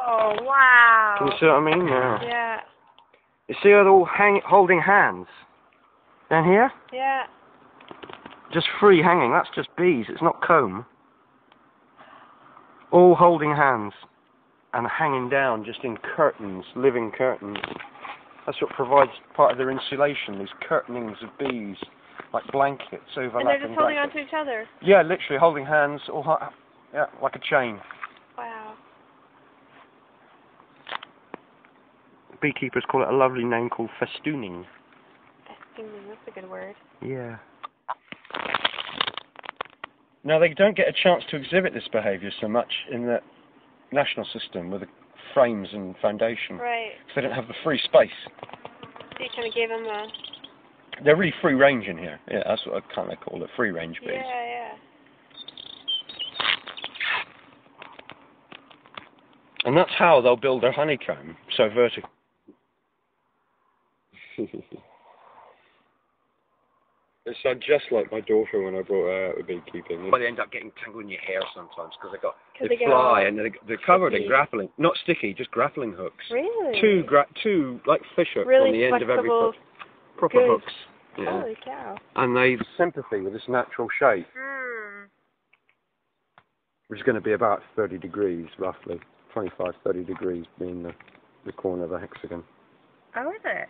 Oh, wow. Can you see what I mean? Yeah. Yeah. You see how they're all holding hands? Down here? Yeah. Just free hanging. That's just bees. It's not comb. All holding hands and hanging down just in curtains, living curtains. That's what provides part of their insulation, these curtainings of bees, like blankets overlapping. And they're just holding on to each other? Yeah, literally holding hands, all yeah, like a chain. Wow. Beekeepers call it a lovely name called festooning. Festooning, that's a good word. Yeah. Now, they don't get a chance to exhibit this behaviour so much in the national system with the frames and foundation. Right. Because they don't have the free space. So you kind of gave them a... They're really free range in here. Yeah, that's what I kind of call it, free range bees. Yeah, yeah. And that's how they'll build their honeycomb, so vertical. It's just like my daughter when I brought her out with beekeeping. But they end up getting tangled in your hair sometimes because they fly and they're covered in grappling, not sticky, just grappling hooks. Really? Two like fish hooks really on the end of every hook. Proper good. hooks. Yeah. Holy cow. And they have sympathy with this natural shape, which is going to be about 30 degrees roughly, 25, 30 degrees being the corner of the hexagon. Oh, is it?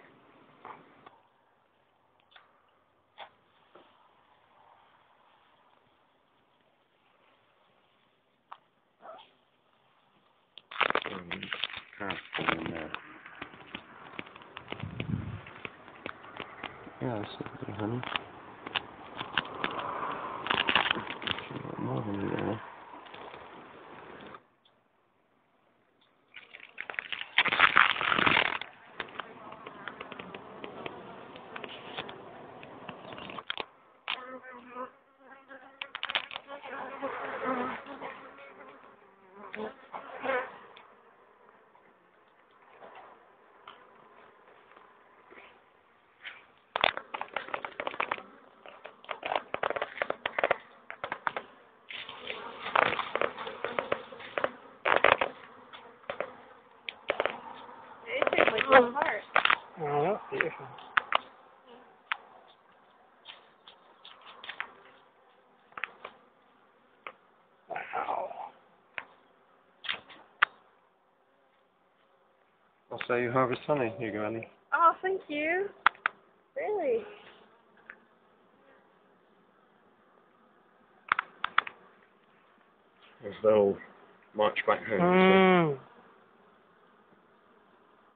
Yeah, that's a bit of honey. More honey there. Apart. Oh, that's beautiful. Wow. I'll say you harvest honey. Here you go, Ellie. Oh, thank you. Really? As they'll march back home.